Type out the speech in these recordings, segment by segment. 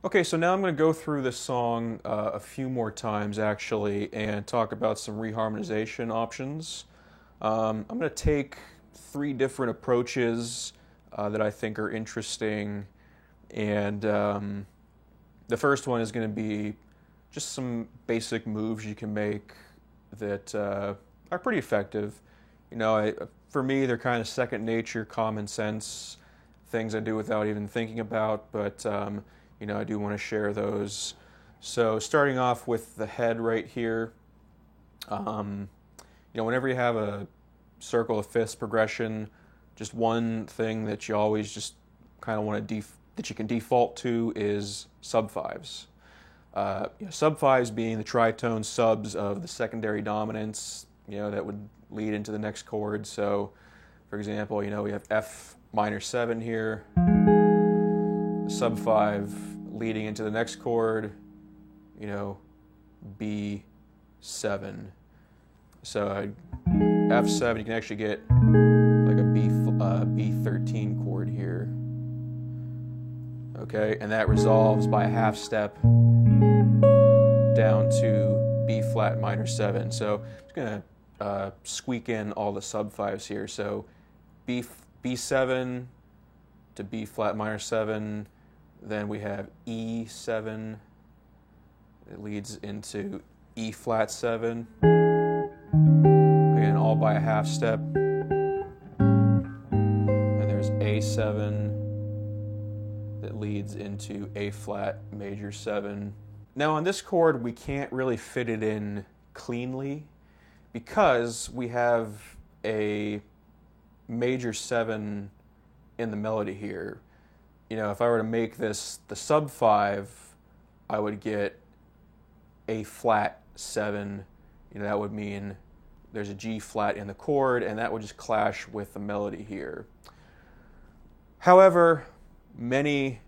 Okay, so now I'm going to go through this song a few more times actually and talk about some reharmonization options. I'm going to take three different approaches that I think are interesting, and the first one is going to be just some basic moves you can make that are pretty effective. For me, they're kind of second nature, common sense things I do without even thinking about, but I do want to share those. So, starting off with the head right here, um, whenever you have a circle of fifths progression, just one thing that you always just kind of want to that you can default to is sub fives. Sub fives being the tritone subs of the secondary dominants, that would lead into the next chord. So, for example, we have F minor 7 here, sub 5 leading into the next chord, B7. So F7, you can actually get like a B13 chord here. Okay, and that resolves by a half step down to B flat minor 7. So I'm just going to squeak in all the sub 5s here. So B7 to B flat minor 7, then we have E7, it leads into E flat 7, again all by a half step, and there's A7 that leads into A flat major 7. Now on this chord we can't really fit it in cleanly because we have a major 7 in the melody here. If I were to make this the sub 5, I would get A flat 7. That would mean there's a G flat in the chord, and that would just clash with the melody here. However, many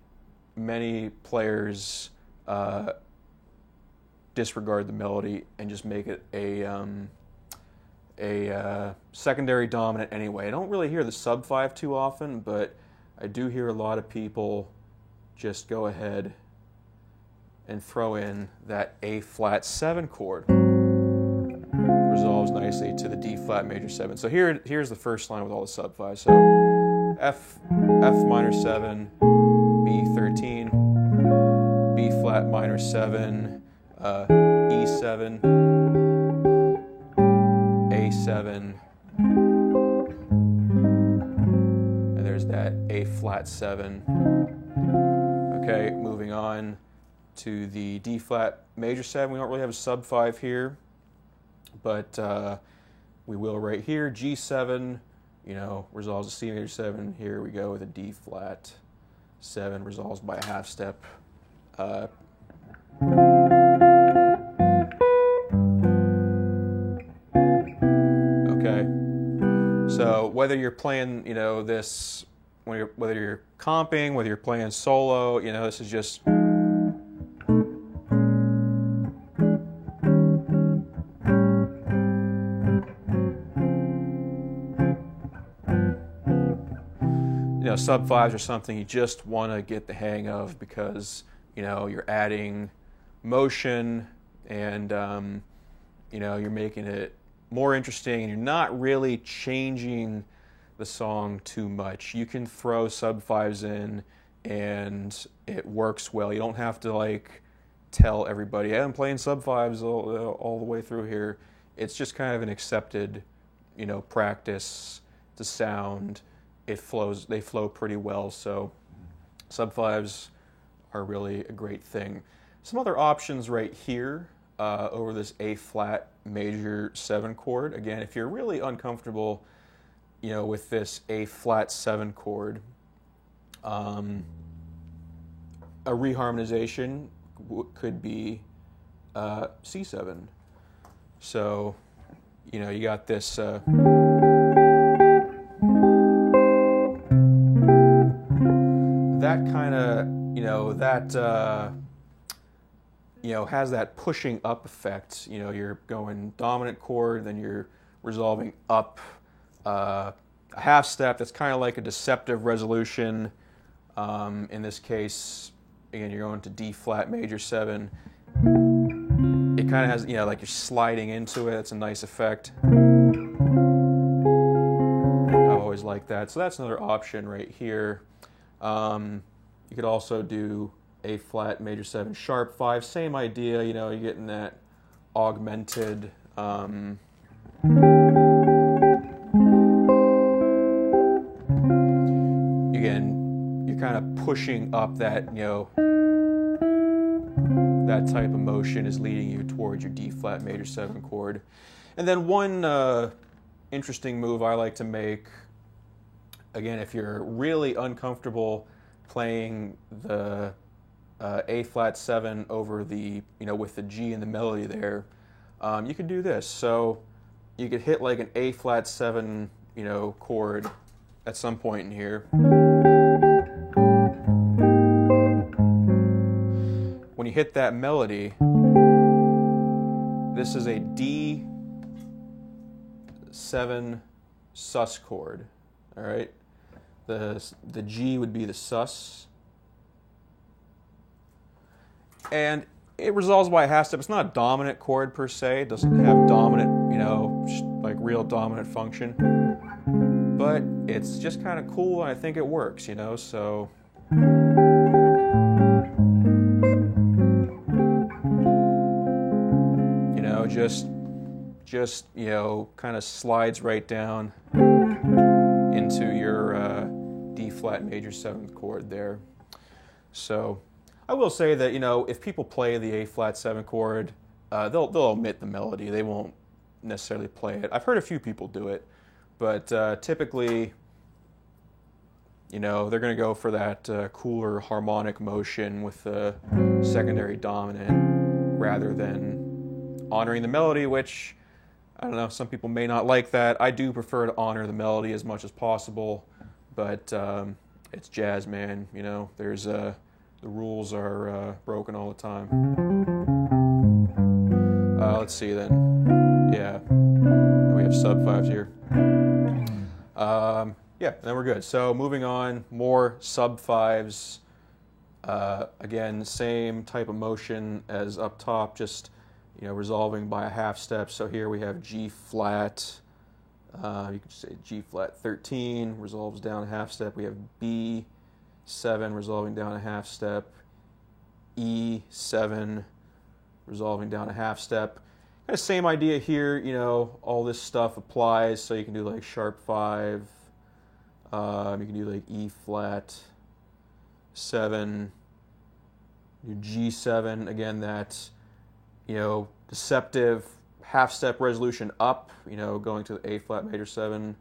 players disregard the melody and just make it a secondary dominant anyway. I don't really hear the sub 5 too often, but I do hear a lot of people just go ahead and throw in that A flat 7 chord. Resolves nicely to the D flat major 7. So here's the first line with all the sub 5. So F minor 7, B13, B flat minor 7, E7, A7, and there's that A flat 7. Okay, moving on to the D flat major 7. We don't really have a sub 5 here, but we will right here. G7, resolves to C major 7. Here we go with a D flat 7, resolves by a half step. Okay, so whether you're playing, this, whether you're comping, whether you're playing solo, this is just sub 5s are something you just want to get the hang of because you're adding motion and you're making it more interesting, and you're not really changing the song too much. You can throw sub 5s in and it works well. You don't have to tell everybody, hey, I'm playing sub 5s all the way through here. It's just kind of an accepted practice to sound. They flow pretty well, so sub 5s are really a great thing. Some other options right here over this A flat major 7 chord. Again, if you're really uncomfortable, with this A flat 7 chord, a reharmonization could be C7. So, you got this. That kind of, has that pushing up effect. You're going dominant chord, then you're resolving up a half step. That's kind of like a deceptive resolution. In this case, again, you're going to D flat major 7. It kind of has, you know, like you're sliding into it. It's a nice effect. I always like that. So that's another option right here. You could also do A flat major 7 sharp 5. Same idea, you know, you're getting that augmented. Again, you're kind of pushing up that, you know, that type of motion is leading you towards your D flat major 7 chord. And then one interesting move I like to make, again, if you're really uncomfortable playing the A flat 7 over the, you know, with the G and the melody there, you could do this. So you could hit like an A flat 7, you know, chord at some point in here. When you hit that melody, this is a D7 sus chord, all right? The G would be the sus. And it resolves by a half step. It's not a dominant chord per se. It doesn't have dominant, you know, like real dominant function. But it's just kind of cool, and I think it works, you know, so. You know, just you know, kind of slides right down into your D flat major 7th chord there. So I will say that, you know, if people play the A flat 7 chord, they'll omit the melody. They won't necessarily play it. I've heard a few people do it, but typically, you know, they're going to go for that cooler harmonic motion with the secondary dominant rather than honoring the melody, which, I don't know, some people may not like that. I do prefer to honor the melody as much as possible, but it's jazz, man. You know, there's the rules are broken all the time. Let's see then. Yeah, we have sub 5s here. Yeah, then we're good. So moving on, more sub 5s. Again, same type of motion as up top, just, you know, resolving by a half step. So here we have G flat. You could say G flat 13 resolves down a half step. We have B7 resolving down a half step. E7 resolving down a half step. Kind of same idea here. You know, all this stuff applies. So you can do like sharp 5. You can do like E flat 7. Your G7. Again, that's, you know, deceptive half step resolution up, you know, going to the A flat major 7.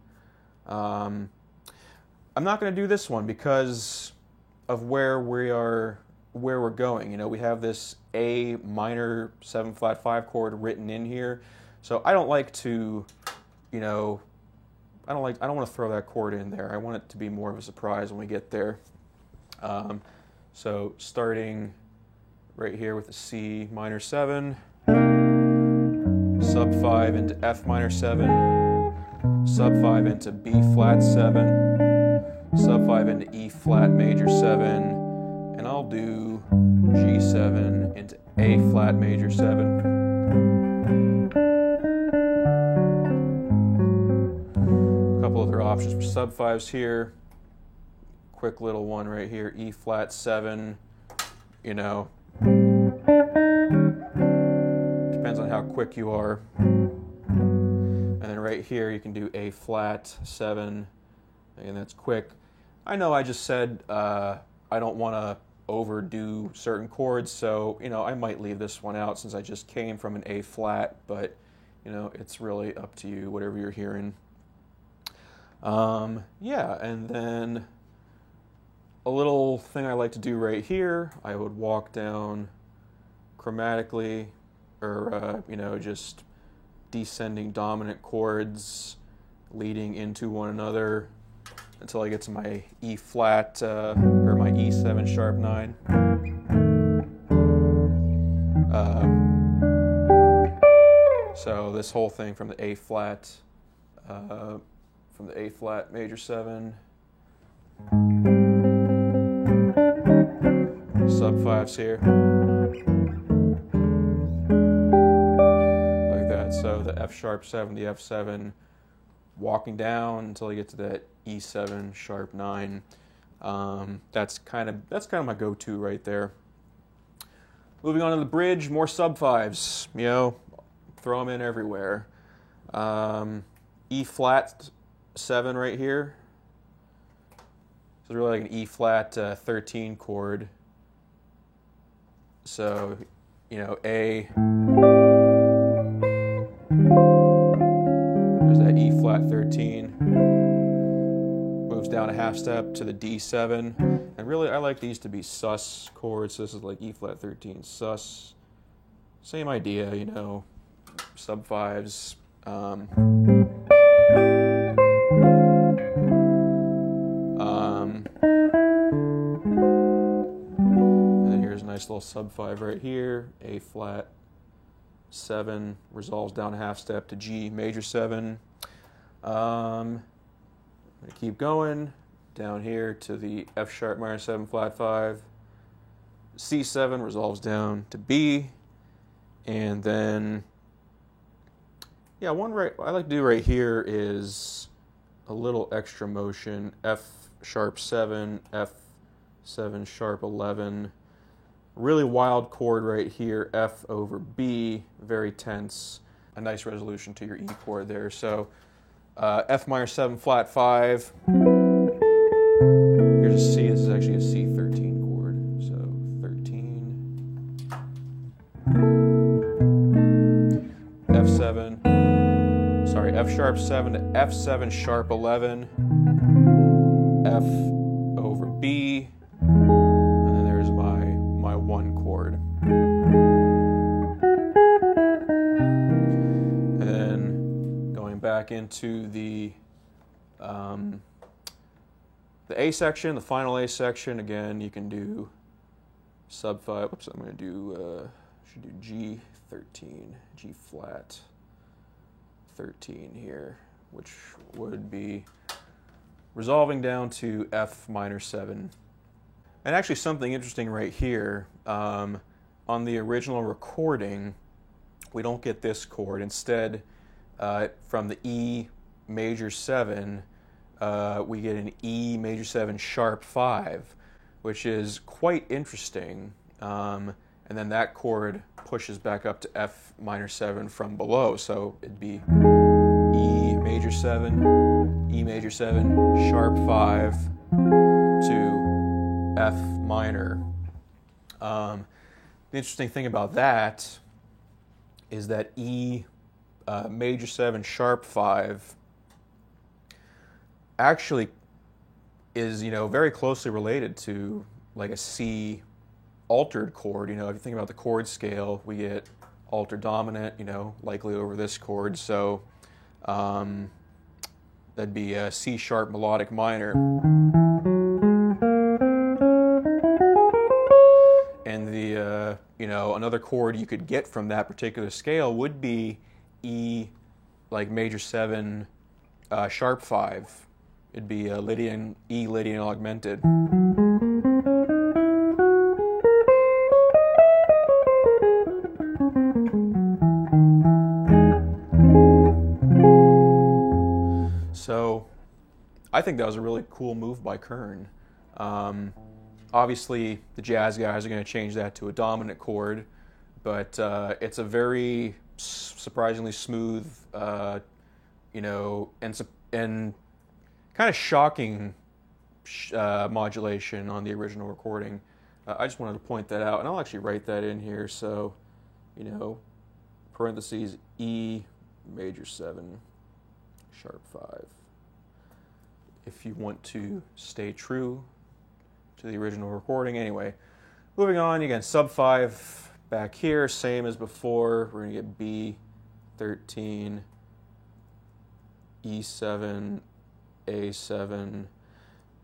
I'm not going to do this one because of where we're going. You know, we have this A minor 7 flat 5 chord written in here. So I don't like to, you know, I don't want to throw that chord in there. I want it to be more of a surprise when we get there. So starting right here with the C minor 7, sub 5 into F minor 7, sub 5 into B flat 7, sub 5 into E flat major 7, and I'll do G7 into A flat major 7. A couple other options for sub 5s here. Quick little one right here, E flat 7, you know. Depends on how quick you are. And then right here you can do A flat 7, and that's quick. I know I just said I don't want to overdo certain chords, so, you know, I might leave this one out since I just came from an A flat, but, you know, it's really up to you, whatever you're hearing. Yeah, and then a little thing I like to do right here, I would walk down chromatically, or, you know, just descending dominant chords leading into one another until I get to my E flat, or my E7 sharp 9. So this whole thing from the A flat, major 7, sub fives here. Like that. So the F sharp 7, the F7, walking down until you get to that E7 sharp 9. That's kind of my go-to right there. Moving on to the bridge, more sub fives. You know, throw them in everywhere. E flat 7 right here. So it's really like an E flat 13 chord. So, you know, A. There's that E flat 13. Moves down a half step to the D7. And really, I like these to be sus chords. So this is like E flat 13 sus. Same idea, you know, sub fives. And then here's a nice little sub 5 right here. A flat 7 resolves down a half step to G major 7. I'm going to keep going down here to the F sharp minor 7 flat 5. C7 resolves down to B. And then, yeah, one right I like to do right here is a little extra motion. F sharp 7, F7 sharp 11. Really wild chord right here, F over B, very tense. A nice resolution to your E chord there. So F minor 7 flat 5. Here's a C. This is actually a C13 chord. So 13. F7. Sorry, F sharp 7 to F7 sharp 11. F over B. And then there's my 1 chord. And then going back into the A section, the final A section, again, you can do sub 5. Whoops, I'm going to do, should do G13, G flat 13 here, which would be resolving down to F minor 7. And actually something interesting right here, on the original recording, we don't get this chord. Instead, from the E major 7, we get an E major 7 sharp 5, which is quite interesting. And then that chord pushes back up to F minor 7 from below. So it'd be E major 7, E major 7, sharp 5 to F minor. The interesting thing about that is that E major 7 sharp 5 actually is, you know, very closely related to like a C altered chord. You know, if you think about the chord scale, we get altered dominant, you know, likely over this chord. So that'd be a C sharp melodic minor. And the, you know, another chord you could get from that particular scale would be E, like major 7 sharp 5. It'd be Lydian, E Lydian augmented. So I think that was a really cool move by Kern. Obviously, the jazz guys are going to change that to a dominant chord, but it's a very surprisingly smooth, you know, and kind of shocking modulation on the original recording. I just wanted to point that out, and I'll actually write that in here. So, you know, parentheses E major 7 sharp 5. If you want to stay true to the original recording. Anyway, moving on, again, sub 5 back here, same as before. We're going to get B13, E7, A7,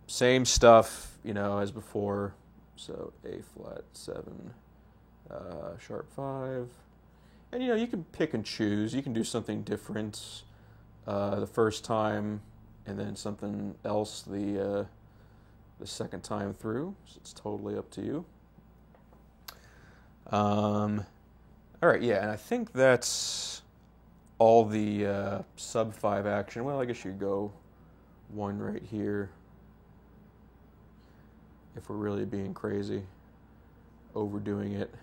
same stuff, you know, as before. So A flat 7, sharp 5. And, you know, you can pick and choose. You can do something different the first time and then something else the second time through. So it's totally up to you. All right, yeah, and I think that's all the sub 5 action. Well, I guess you could go one right here if we're really being crazy, overdoing it.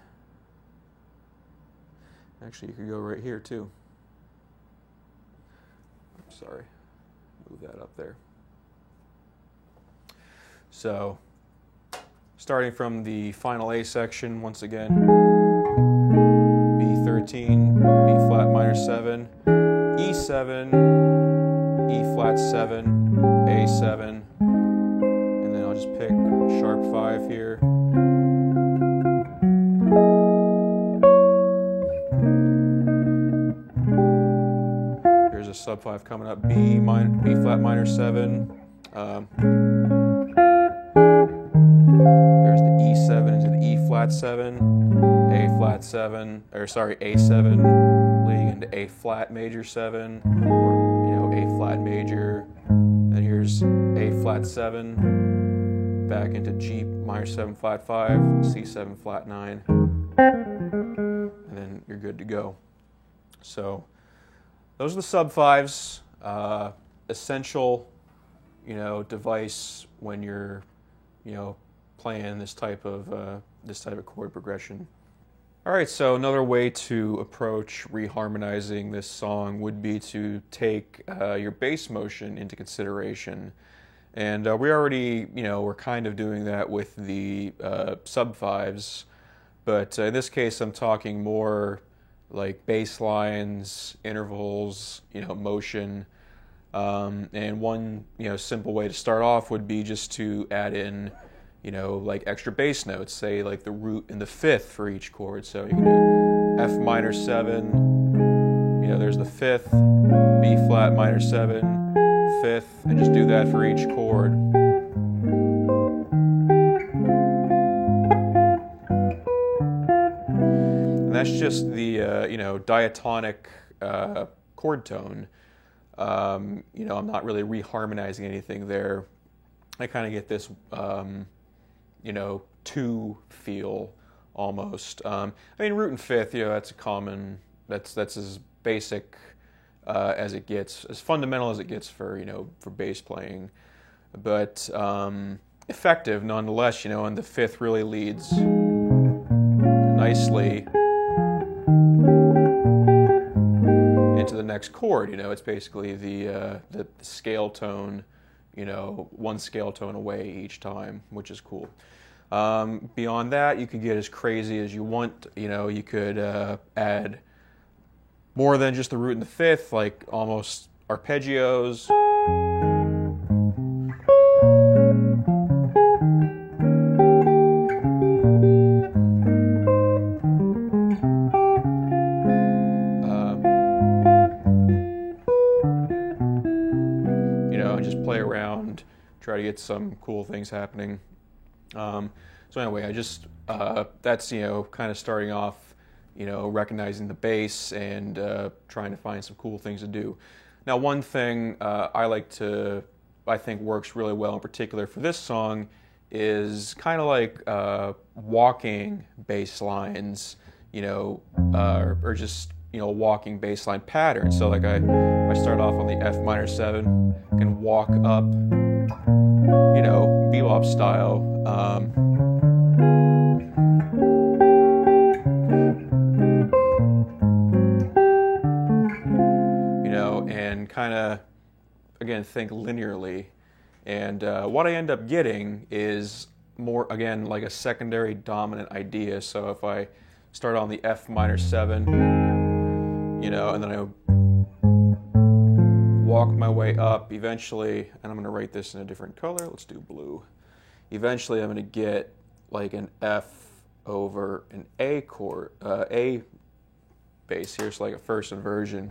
Actually, you could go right here too. I'm sorry, move that up there. So, starting from the final A section, once again, B13, B flat minor 7, E7, E flat 7, A7, and then I'll just pick sharp 5 here. Here's a sub 5 coming up, B flat minor 7. There's the E7 into the E flat 7, A flat 7, or sorry, A7 leading into A flat major 7, or A flat major. Then here's A flat 7, back into G minor 7 flat 5, C7 flat 9, and then you're good to go. So those are the sub 5s, essential, device when you're, playing this type of chord progression. All right, so another way to approach reharmonizing this song would be to take your bass motion into consideration. And we already, we're kind of doing that with the sub 5s, but in this case I'm talking more like bass lines, intervals, motion. And one, simple way to start off would be just to add in, like extra bass notes, say like the root and the fifth for each chord. So you can do F minor 7, there's the fifth, B flat minor 7, fifth, and just do that for each chord. And that's just the, diatonic chord tone. I'm not really reharmonizing anything there. I kind of get this, two feel almost. Root and fifth, that's a common, that's as basic as it gets, as fundamental as it gets for bass playing, but effective nonetheless. And the fifth really leads nicely into the next chord. It's basically the scale tone, one scale tone away each time, which is cool. Beyond that, you could get as crazy as you want. You could add more than just the root and the fifth, like almost arpeggios. Just play around, try to get some cool things happening. So anyway, I just, that's, kind of starting off, recognizing the bass and trying to find some cool things to do. Now, one thing I think works really well in particular for this song is kind of like walking bass lines, or just, walking bass line patterns. So like if I start off on the F minor 7, I can walk up, bebop style. And kind of, again, think linearly. And what I end up getting is more, again, like a secondary dominant idea. So if I start on the F minor 7, and then I walk my way up, eventually, and I'm going to write this in a different color. Let's do blue. Eventually, I'm going to get like an F over an A chord, A bass here, so like a first inversion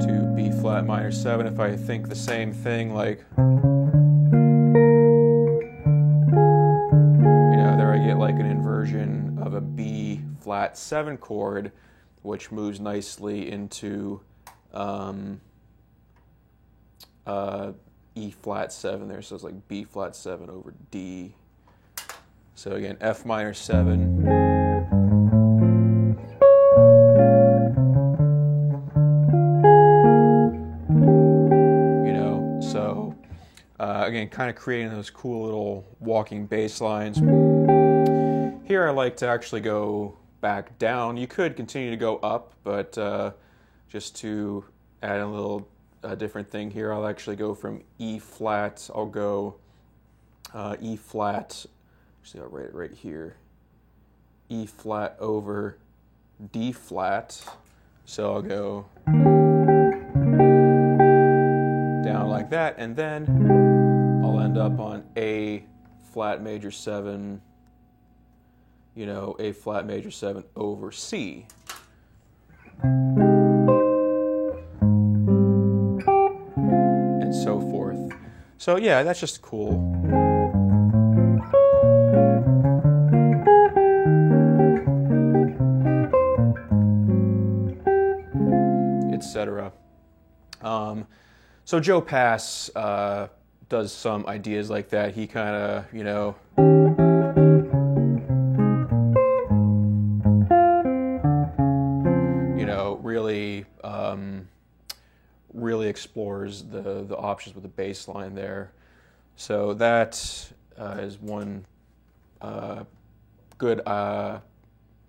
to B flat minor 7. If I think the same thing, like, there I get like an inversion of a B flat 7 chord, which moves nicely into E flat 7 there, so it's like B flat 7 over D, So again, F minor 7. You know, so again, kind of creating those cool little walking bass lines. Here I like to actually go back down. You could continue to go up, but just to add a little different thing here, I'll actually go from E flat. I'll go E flat. Actually, I'll write it right here. E flat over D flat. So I'll go down like that, and then I'll end up on A flat major 7. You know, A flat major 7 over C. And so forth. So yeah, that's just cool. Etc. So Joe Pass does some ideas like that. He kind of, you know, really explores the options with the bass line there. So that is one good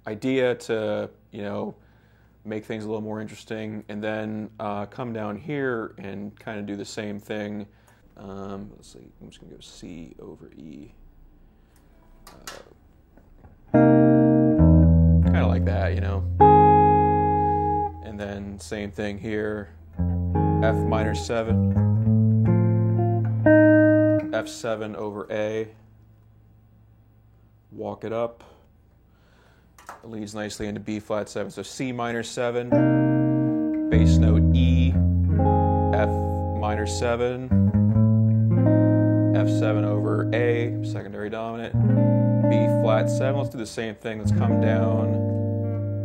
idea to, you know, make things a little more interesting, and then come down here and kind of do the same thing. Let's see, I'm just gonna go C over E. Kind of like that, you know. And then same thing here, F minor 7, F7 over A, walk it up. It leads nicely into B flat 7. So C minor 7, bass note E, F minor 7, F7 over A, secondary dominant, B flat 7. Let's do the same thing. Let's come down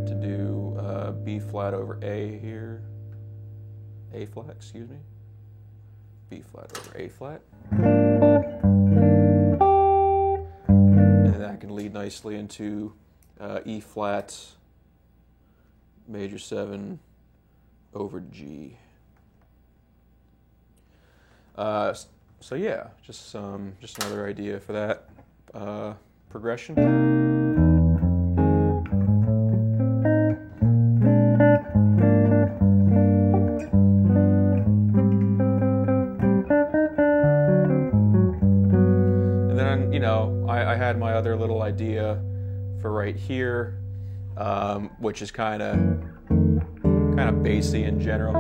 to do B flat over A here. A flat, excuse me. B flat over A flat. And then that can lead nicely into E flat major 7 over G. So yeah, just another idea for that progression. And then, you know, I had my other little idea for right here, which is kind of bassy in general.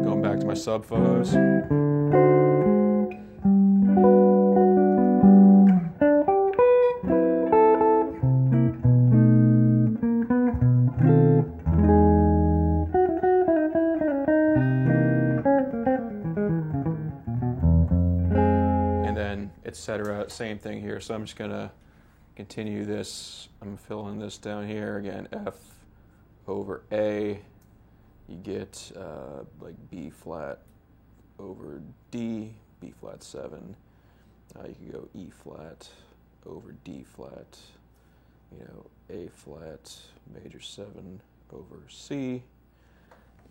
Going back to my sub photos. Etc. Same thing here. So I'm just gonna continue this. I'm filling this down here again. F over A. You get like B flat over D, B flat 7. You can go E flat over D flat. You know, A flat major 7 over C,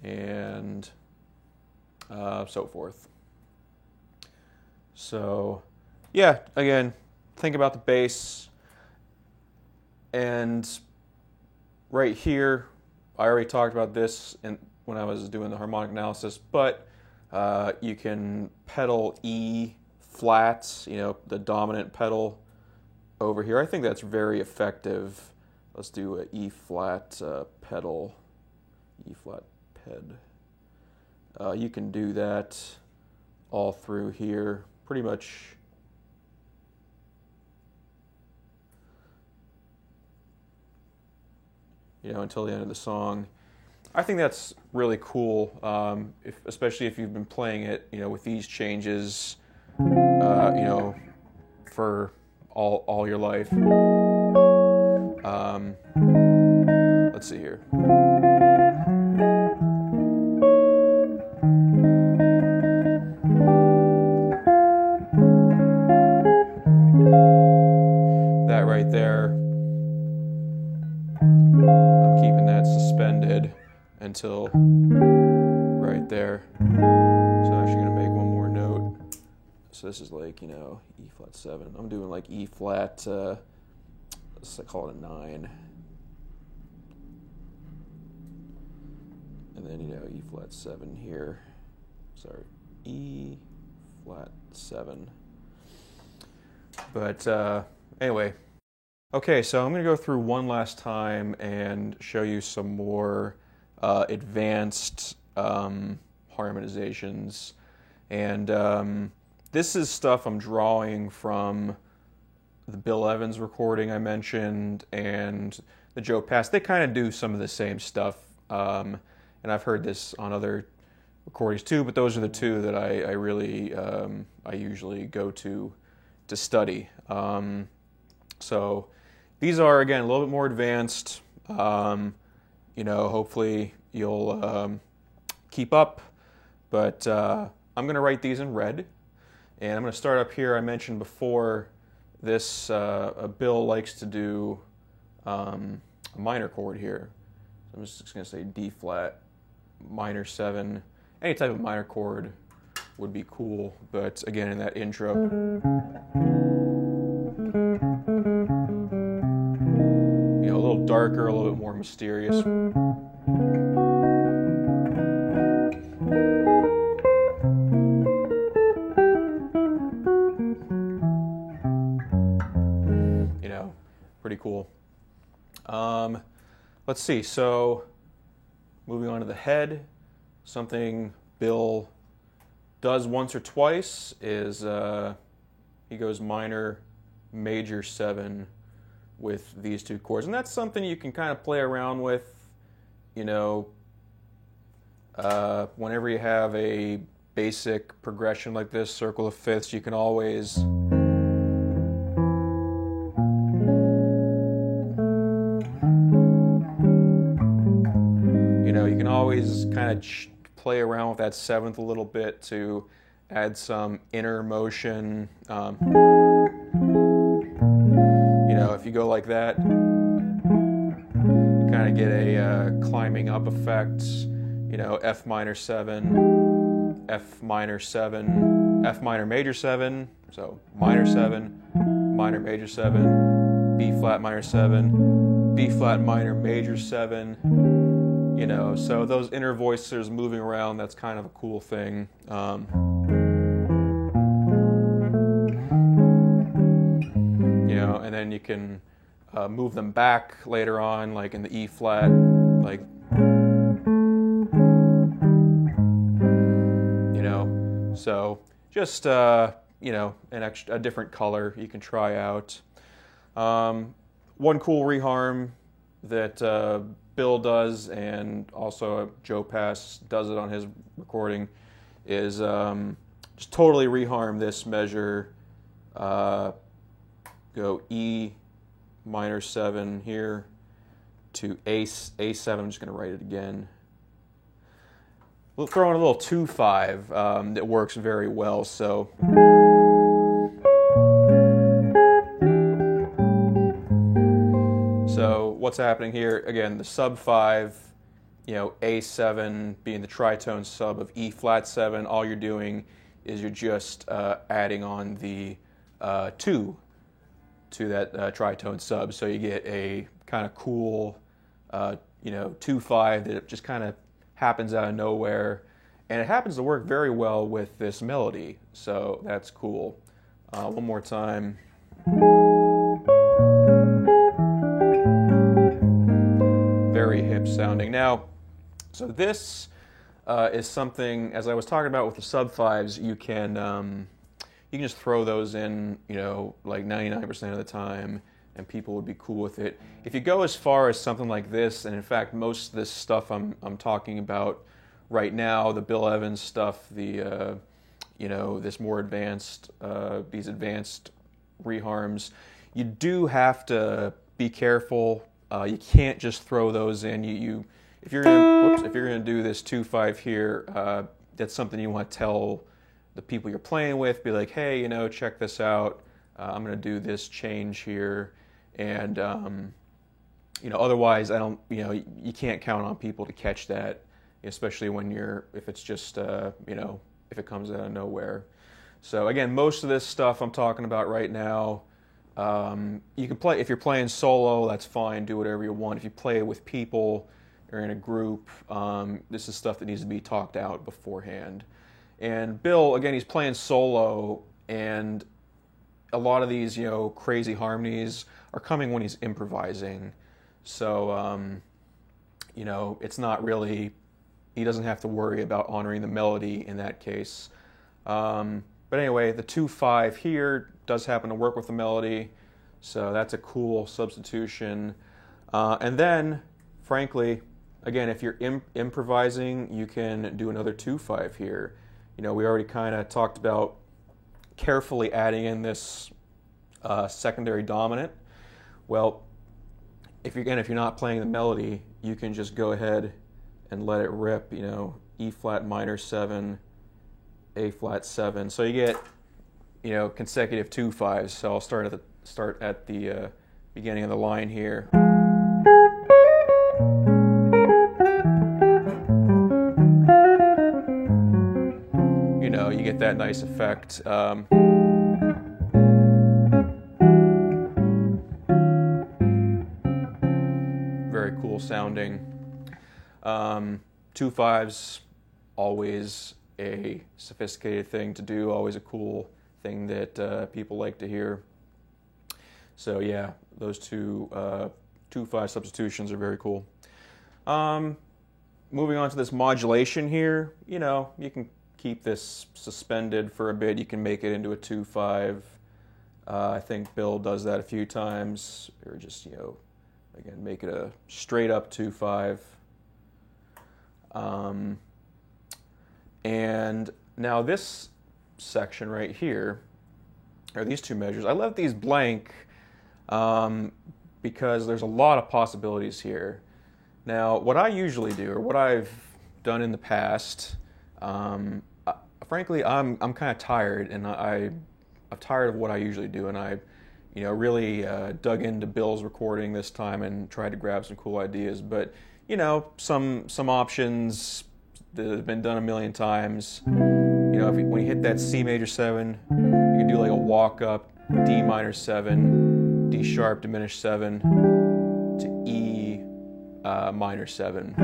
and so forth. So yeah, again, think about the bass. And right here, I already talked about this when I was doing the harmonic analysis, but you can pedal E flat, you know, the dominant pedal over here. I think that's very effective. Let's do an E flat pedal, E flat ped. You can do that all through here, pretty much. You know, until the end of the song. I think that's really cool, especially if you've been playing it, you know, with these changes, you know, for all your life. Let's see here. till right there. So I'm actually going to make one more note. So this is like, E flat 7. I'm doing like E flat, let's call it a 9. And then, E flat 7 here. Sorry, E flat 7. But anyway, okay, so I'm going to go through one last time and show you some more advanced harmonizations. And this is stuff I'm drawing from the Bill Evans recording I mentioned and the Joe Pass. They kind of do some of the same stuff. And I've heard this on other recordings too, but those are the two that I really, I usually go to study. So these are, again, a little bit more advanced. Hopefully you'll keep up, but I'm going to write these in red. And I'm going to start up here. I mentioned before this, Bill likes to do a minor chord here. So I'm just going to say D flat, minor 7. Any type of minor chord would be cool, but again, in that intro. A little darker, a little bit more mysterious. Pretty cool. Let's see, so moving on to the head, something Bill does once or twice is he goes minor, major 7 with these two chords. And that's something you can kind of play around with, whenever you have a basic progression like this, circle of fifths, you can always kind of play around with that 7th a little bit to add some inner motion. If you go like that, you kind of get a climbing up effect. F minor 7, F minor 7, F minor major 7, so minor 7, minor major 7, B flat minor 7, B flat minor major 7. So those inner voices moving around, that's kind of a cool thing. And then you can move them back later on, like in the E flat, like, so just, a different color you can try out. One cool reharm that Bill does, and also Joe Pass does it on his recording, is just totally reharm this measure. Go E minor 7 here to A7. I'm just going to write it again. We'll throw in a little 2-5 that works very well. So what's happening here? Again, the sub 5, A7 being the tritone sub of E flat 7. All you're doing is you're just adding on the 2 to that tritone sub, so you get a kind of cool, 2-5 that just kind of happens out of nowhere, and it happens to work very well with this melody, so that's cool. One more time. Very hip sounding. Now, so this is something, as I was talking about with the sub 5s, you can just throw those in, like 99% of the time, and people would be cool with it. If you go as far as something like this, and in fact, most of this stuff I'm talking about right now, the Bill Evans stuff, the this more advanced, these advanced reharms, you do have to be careful. You can't just throw those in. If you're gonna do this 2-5 here, that's something you want to tell the people you're playing with, be like, hey, check this out. I'm going to do this change here, and otherwise, you can't count on people to catch that. especially if it's just, if it comes out of nowhere. So again, most of this stuff I'm talking about right now, you can play, if you're playing solo, that's fine, do whatever you want. If you play with people or in a group, this is stuff that needs to be talked out beforehand. And Bill, again, he's playing solo, and a lot of these, crazy harmonies are coming when he's improvising. So, it's not really, he doesn't have to worry about honoring the melody in that case. But anyway, the 2/5 here does happen to work with the melody, so that's a cool substitution. And then, frankly, again, if you're improvising, you can do another 2/5 here. We already kind of talked about carefully adding in this secondary dominant. Well, if you're not playing the melody, you can just go ahead and let it rip. E flat minor 7, A flat 7. So you get consecutive 2/5s. So I'll start at the beginning of the line here. You get that nice effect. Very cool sounding. 2/5s, always a sophisticated thing to do, always a cool thing that people like to hear. So yeah, those 2/5 substitutions are very cool. Moving on to this modulation here, you can keep this suspended for a bit. You can make it into a 2/5. I think Bill does that a few times, or just, again, make it a straight up 2/5. And now this section right here, or these two measures, I left these blank because there's a lot of possibilities here. Now, what I usually do, or what I've done in the past, frankly, I'm kind of tired, and I'm tired of what I usually do, and I, really dug into Bill's recording this time and tried to grab some cool ideas. But some options that have been done a million times. When you hit that C major 7, you can do like a walk up D minor 7, D sharp diminished 7 to E minor 7.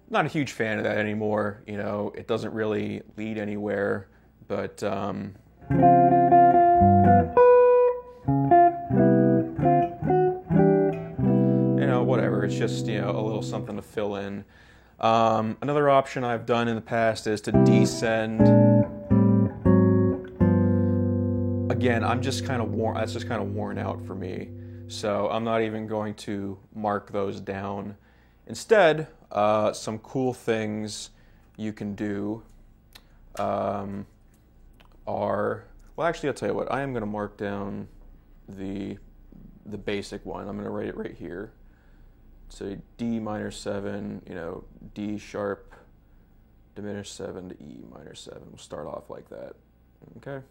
Not a huge fan of that anymore. It doesn't really lead anywhere, but whatever. It's just a little something to fill in. Another option I've done in the past is to descend. Again, I'm just kind of worn. That's just kind of worn out for me, so I'm not even going to mark those down. Instead, some cool things you can do are, well, actually, I'll tell you what. I am going to mark down the basic one. I'm going to write it right here. So D minor 7, D sharp diminished 7 to E minor 7. We'll start off like that. Okay.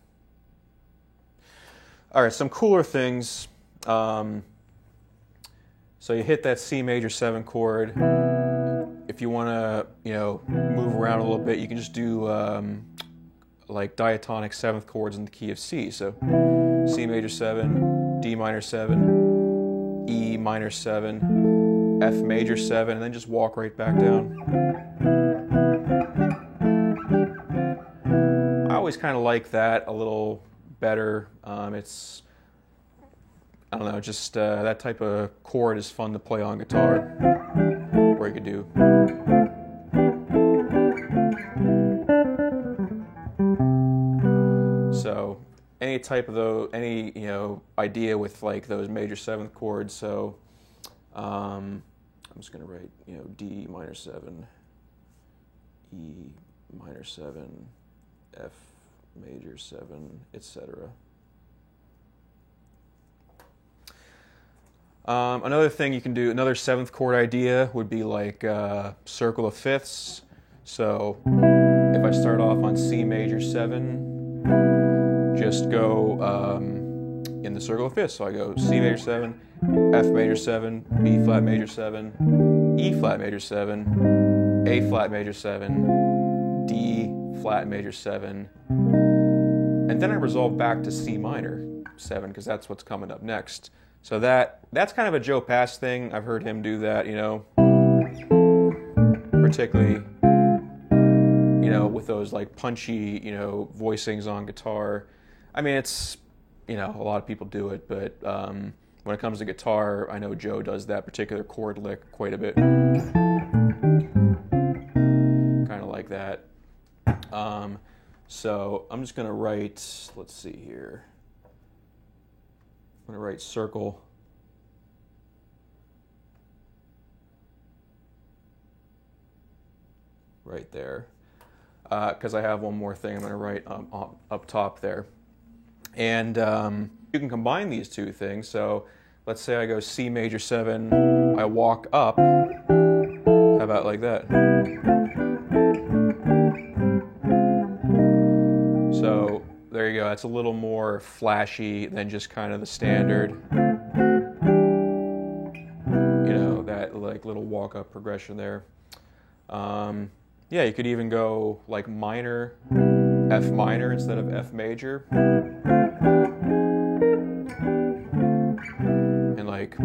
All right, some cooler things. So you hit that C major 7 chord. If you want to, move around a little bit, you can just do like diatonic 7th chords in the key of C. So C major 7, D minor 7, E minor 7, F major 7, and then just walk right back down. I always kind of like that a little better. It's, I don't know, just that type of chord is fun to play on guitar, or you could do. So any type of those, idea with like those major 7th chords. So I'm just going to write, D minor 7, E minor 7, F major 7, etc. Another thing you can do, another 7th chord idea would be like circle of fifths. So if I start off on C major 7, just go in the circle of fifths. So I go C major 7, F major 7, B flat major 7, E flat major 7, A flat major 7, D flat major 7, and then I resolve back to C minor 7 because that's what's coming up next. So that's kind of a Joe Pass thing. I've heard him do that, you know, particularly, you know, with those like punchy, you know, voicings on guitar. I mean, it's, you know, a lot of people do it, but when it comes to guitar, I know Joe does that particular chord lick quite a bit. Kind of like that. So I'm just going to write, let's see here. I'm going to write circle. Right there. Because I have one more thing I'm going to write up top there. And you can combine these two things. So let's say I go C major 7, I walk up. How about like that? So there you go. That's a little more flashy than just kind of the standard, you know, that like little walk up progression there. Yeah, you could even go like minor, F minor instead of F major. And like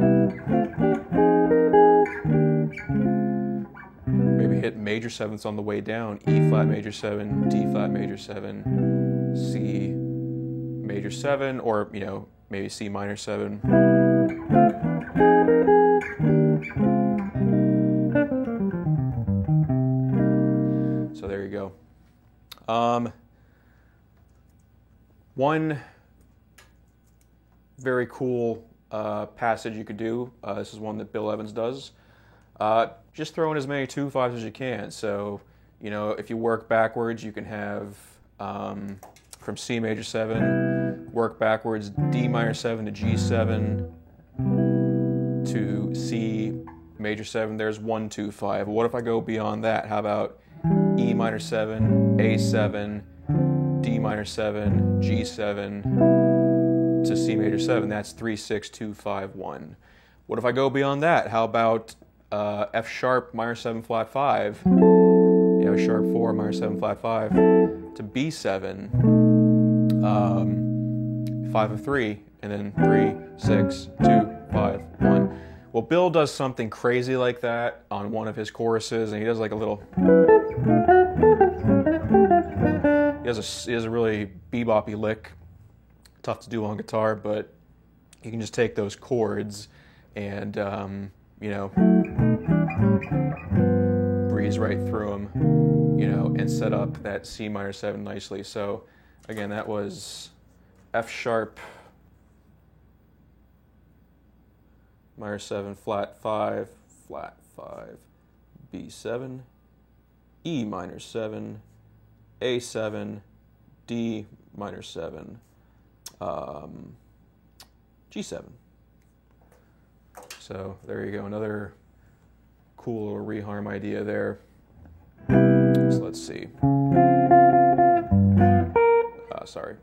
maybe hit major 7ths on the way down, E flat major 7, D flat major 7, C major 7, or, you know, maybe C minor 7. So there you go. One very cool passage you could do, this is one that Bill Evans does, just throw in as many 2/5s as you can. So, you know, if you work backwards, you can have from C major 7, work backwards D minor 7 to G7 to C major 7. There's 1 2/5. What if I go beyond that? How about E minor 7, A7, D minor 7, G7 to C major 7? That's 3 6 2 5 1. What if I go beyond that? How about F sharp minor 7 flat 5? You know, sharp 4 minor 7 flat 5 to B7, 5 of 3, and then 3 6 2 5 1. Well, Bill does something crazy like that on one of his choruses, and he does like a little. He has a really beboppy lick, tough to do on guitar, but you can just take those chords and you know, breeze right through them, you know, and set up that C minor 7 nicely. So again, that was F sharp minor 7 flat 5 B7, E minor 7, A7, D minor 7, G7. So there you go, another cool little reharm idea there. So let's see. Sorry.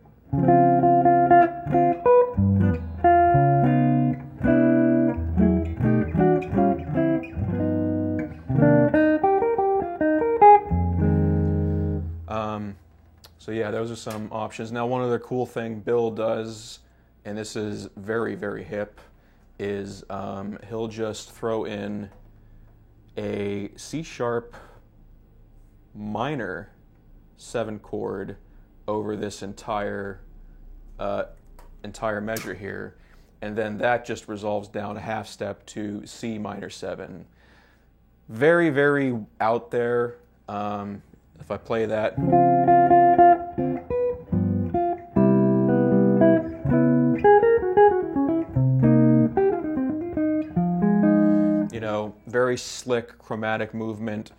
So yeah, those are some options. Now, one other cool thing Bill does, and this is very, very hip, is he'll just throw in a C sharp minor 7 chord over this entire measure here, and then that just resolves down a half step to C minor 7. Very, very out there. If I play that. You know, very slick chromatic movement.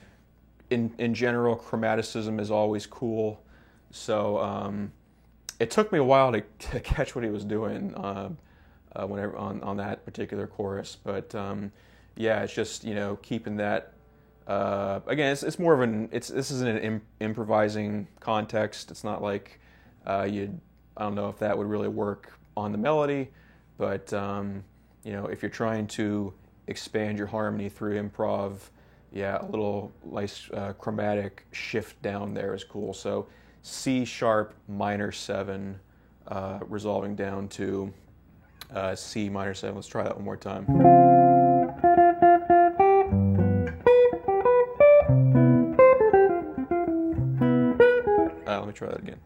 In general, chromaticism is always cool. So it took me a while to catch what he was doing whenever on that particular chorus. But yeah, it's just, you know, keeping that. Again, it's more of this isn't an improvising context. It's not like I don't know if that would really work on the melody, but you know, if you're trying to expand your harmony through improv, yeah, a little nice chromatic shift down there is cool. So C sharp minor 7, resolving down to C minor 7. Let's try that one more time. Let me try that again.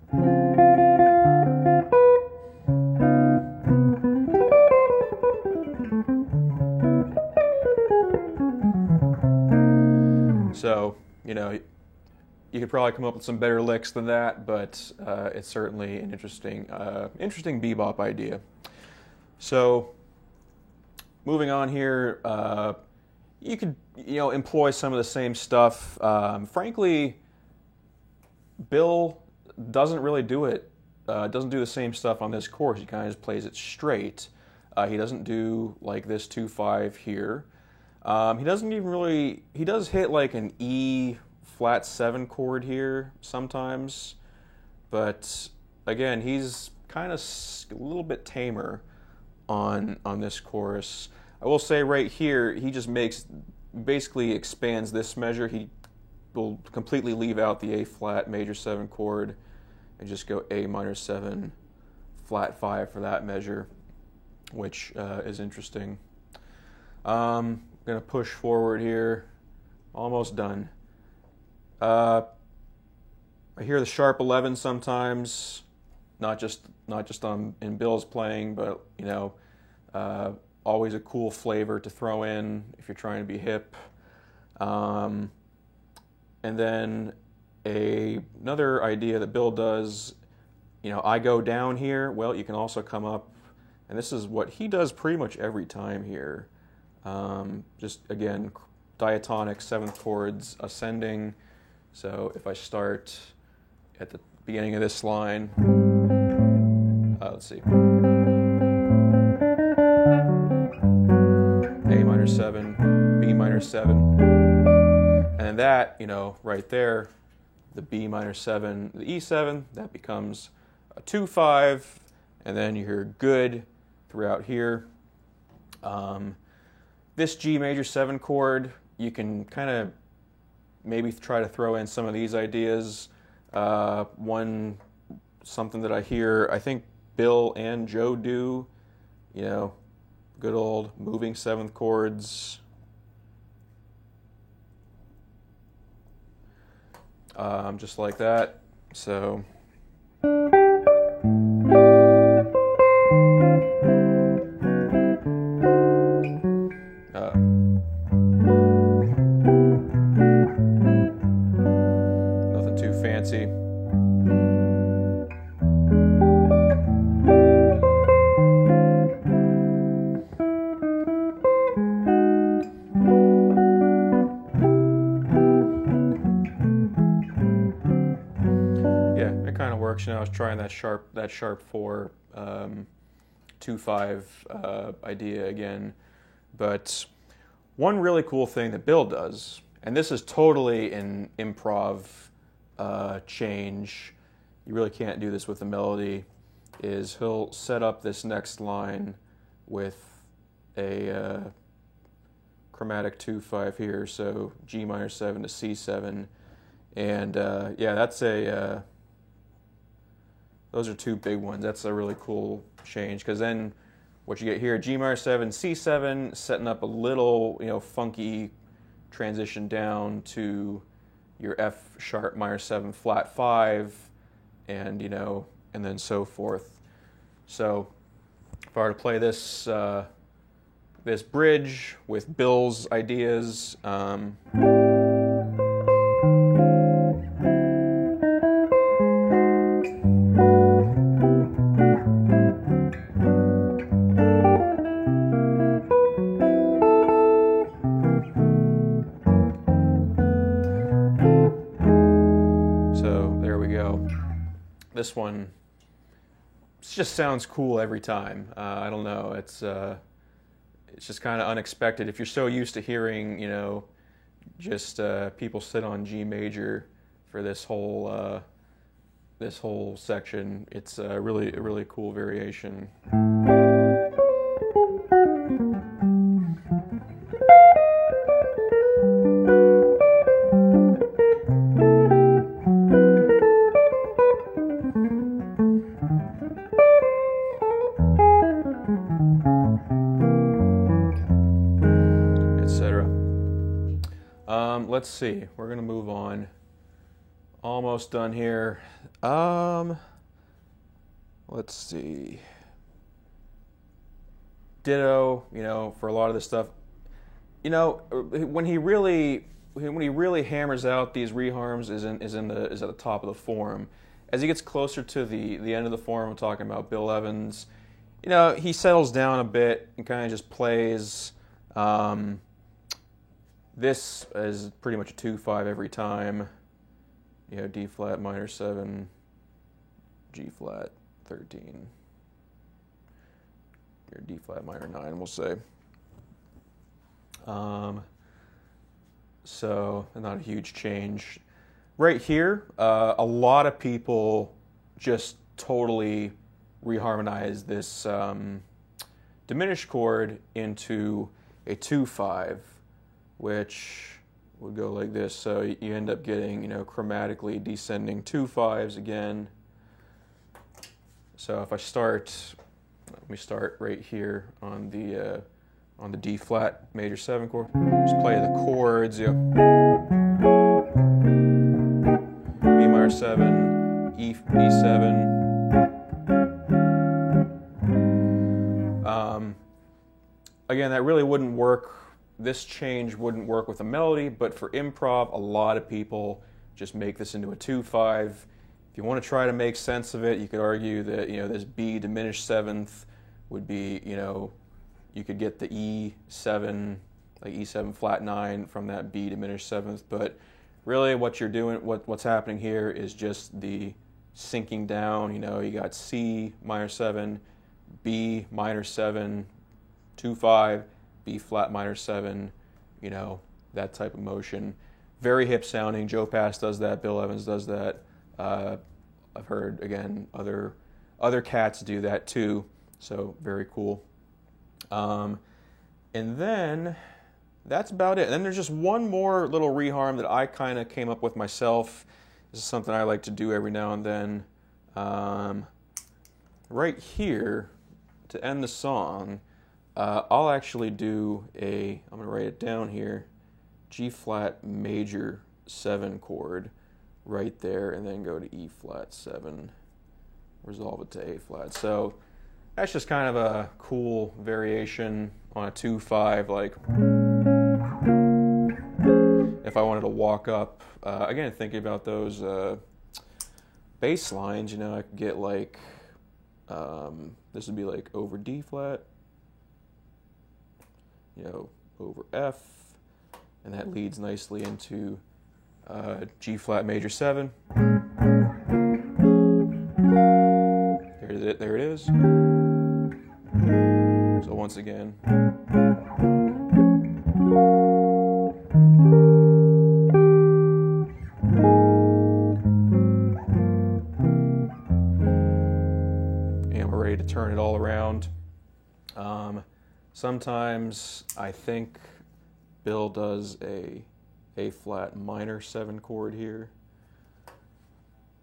So, you know, you could probably come up with some better licks than that, but it's certainly an interesting bebop idea. So, moving on here, you could, employ some of the same stuff. Frankly, Bill doesn't really do it. Doesn't do the same stuff on this chorus. He kind of just plays it straight. He doesn't do like this 2/5 here. He doesn't even really. He does hit like an E flat 7 chord here sometimes, but again, he's kind of a little bit tamer on this chorus. I will say right here, he just basically expands this measure. He will completely leave out the A flat major 7 chord and just go A minor 7 flat 5 for that measure, which is interesting. I'm going to push forward here. Almost done. I hear the sharp 11 sometimes, not just in Bill's playing, but always a cool flavor to throw in if you're trying to be hip. And then another idea that Bill does, I go down here. Well, you can also come up, and this is what he does pretty much every time here. Just again, diatonic 7th chords ascending. So if I start at the beginning of this line, let's see, A minor 7, B minor 7, and that, right there, the B minor 7, the E7, that becomes a 2/5, and then you hear good throughout here. This G major 7 chord, you can kind of maybe try to throw in some of these ideas. Something that I hear, I think Bill and Joe do, good old moving 7th chords. Just like that. So. Nothing too fancy. Kind of works. I was trying that sharp 4 2/5 idea again, but one really cool thing that Bill does, and this is totally an improv change, you really can't do this with the melody, is he'll set up this next line with a chromatic 2/5 here, so G minor 7 to C7, and that's those are two big ones. That's a really cool change, because then what you get here, G minor 7, C7, setting up a little, funky transition down to your F sharp minor 7 flat 5, and and then so forth. So if I were to play this this bridge with Bill's ideas. This one just sounds cool every time. I don't know. It's just kind of unexpected. If you're so used to hearing, just people sit on G major for this whole section, it's a really cool variation. let's see. We're gonna move on. Almost done here. Let's see. Ditto, for a lot of this stuff. When he really hammers out these reharms is at the top of the form. As he gets closer to the end of the form, I'm talking about Bill Evans. He settles down a bit and kind of just plays. This is pretty much a 2/5 every time. D flat minor 7, G flat 13, or D flat minor 9, we'll say. So not a huge change. Right here, a lot of people just totally reharmonize this diminished chord into a 2/5, which would go like this. So you end up getting, chromatically descending 2/5s again. So if I start, let me start right here on the D flat major 7 chord. Just play the chords. B minor 7, E7. Again, that really wouldn't work. This change wouldn't work with a melody, but for improv, a lot of people just make this into a 2/5. If you want to try to make sense of it, you could argue that this B diminished 7th would be you could get the E7, like E7 flat 9 from that B diminished 7th, but really what you're doing, what's happening here is just the sinking down. You got C minor 7, B minor 7, 2/5, B flat minor 7, that type of motion. Very hip sounding. Joe Pass does that. Bill Evans does that. I've heard, again, other cats do that too. So very cool. And then that's about it. And then there's just one more little reharm that I kind of came up with myself. This is something I like to do every now and then. Right here, to end the song, I'll actually do I'm going to write it down here, G flat major 7 chord right there, and then go to E flat 7, resolve it to A flat. So that's just kind of a cool variation on a 2/5. Like if I wanted to walk up, again, thinking about those bass lines, I could get like, this would be like over D flat, over F, and that leads nicely into G flat major 7. There it is. So once again. And we're ready to turn it all around. Sometimes I think Bill does a flat minor 7 chord here.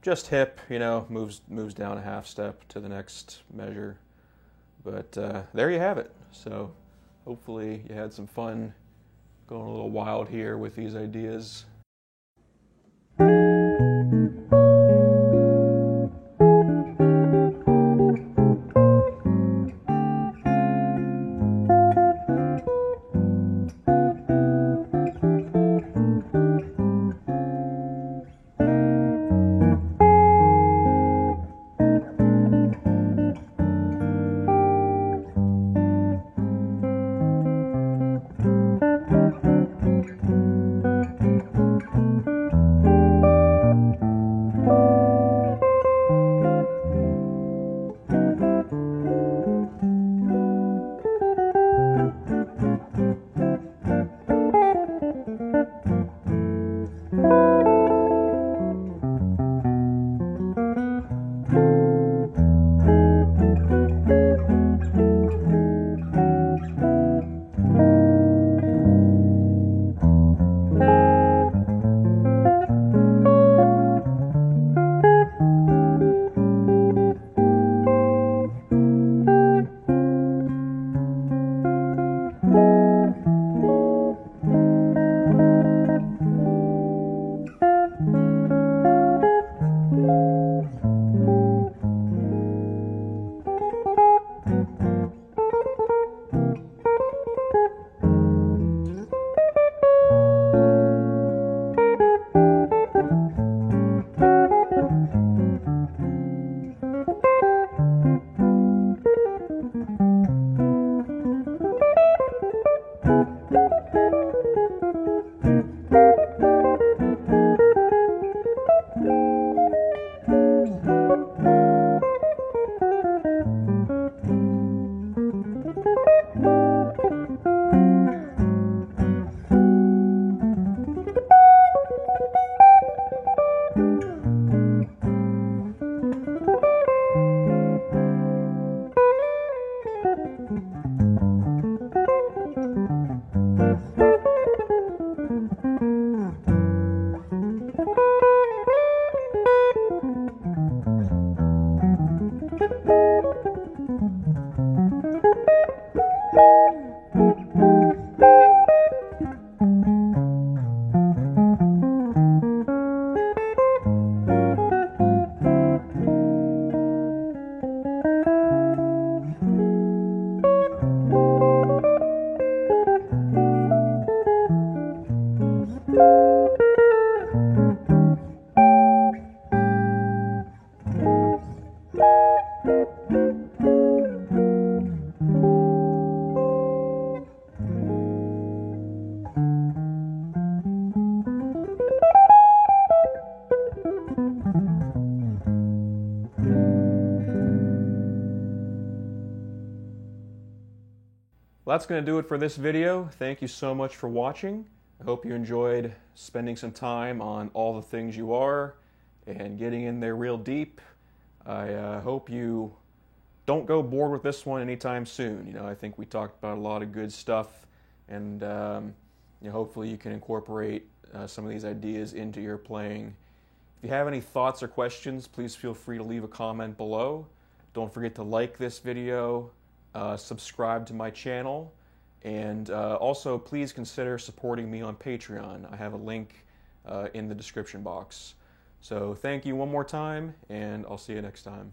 Just hip, moves down a half step to the next measure. But there you have it. So hopefully you had some fun going a little wild here with these ideas. Well, that's going to do it for this video. Thank you so much for watching. I hope you enjoyed spending some time on All the Things You Are and getting in there real deep. I hope you don't go bored with this one anytime soon. You know, I think we talked about a lot of good stuff, and hopefully you can incorporate some of these ideas into your playing. If you have any thoughts or questions, please feel free to leave a comment below. Don't forget to like this video, subscribe to my channel, and also please consider supporting me on Patreon. I have a link in the description box. So thank you one more time, and I'll see you next time.